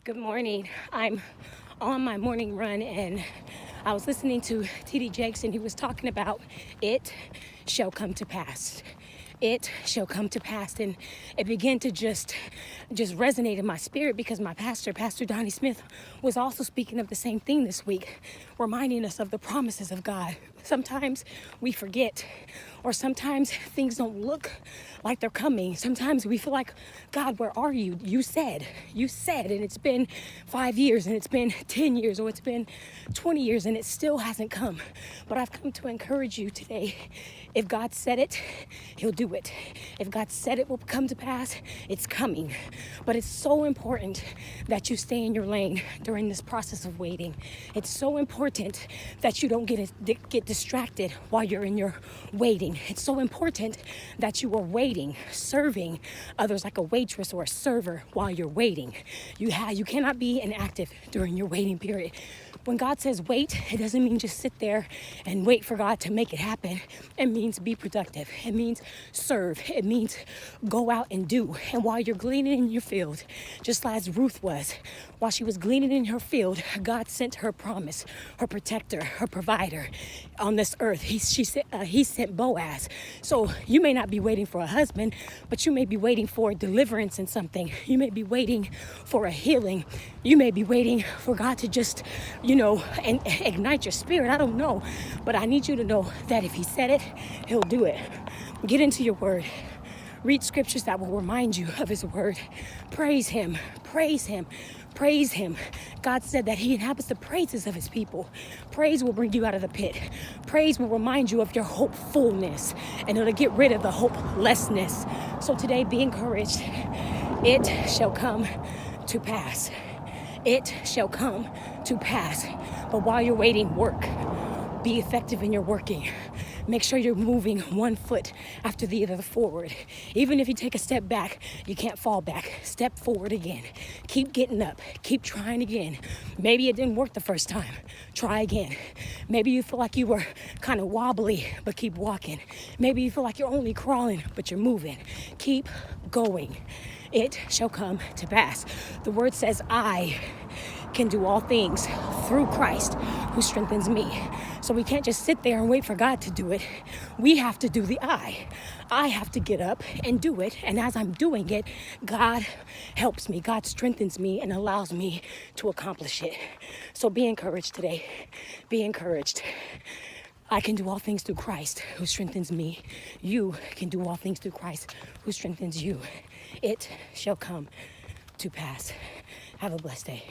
Good morning. I'm on my morning run and I was listening to T.D. Jakes and he was talking about it shall come to pass. It shall come to pass. And it began to just resonate in my spirit because my pastor, Pastor Donnie Smith, was also speaking of the same thing this week, reminding us of the promises of God. Sometimes we forget, or sometimes things don't look like they're coming. Sometimes we feel like, God, where are you? You said, and it's been 5 years, and it's been 10 years, or it's been 20 years, and it still hasn't come. But I've come to encourage you today. If God said it, he'll do it. If God said it will come to pass, it's coming. But it's so important that you stay in your lane during this process of waiting. It's so important that you don't get distracted while you're in your waiting. It's so important that you are waiting, serving others like a waitress or a server while you're waiting. You cannot be inactive during your waiting period. When God says wait, it doesn't mean just sit there and wait for God to make it happen. It means be productive. It means serve. It means go out and do. And while you're gleaning in your field, just as Ruth was, while she was gleaning in her field, God sent her promise, her protector, her provider on this earth. He sent Boaz. So you may not be waiting for a husband, but you may be waiting for deliverance in something. You may be waiting for a healing. You may be waiting for God to just, and ignite your spirit. I don't know, but I need you to know that if he said it, he'll do it. Get into your word. Read scriptures that will remind you of his word. Praise him. Praise him. Praise him. God said that he inhabits the praises of his people. Praise will bring you out of the pit. Praise will remind you of your hopefulness, and it'll get rid of the hopelessness. So today, be encouraged. It shall come to pass. It shall come to pass. But while you're waiting, work. Be effective in your working. Make sure you're moving one foot after the other forward. Even if you take a step back, you can't fall back. Step forward again. Keep getting up. Keep trying again. Maybe it didn't work the first time. Try again. Maybe you feel like you were kind of wobbly, but keep walking. Maybe you feel like you're only crawling, but you're moving. Keep going. It shall come to pass. The word says, I can do all things through Christ who strengthens me. So we can't just sit there and wait for God to do it. We have to do the I. I have to get up and do it. And as I'm doing it, God helps me. God strengthens me and allows me to accomplish it. So be encouraged today. Be encouraged. I can do all things through Christ who strengthens me. You can do all things through Christ who strengthens you. It shall come to pass. Have a blessed day.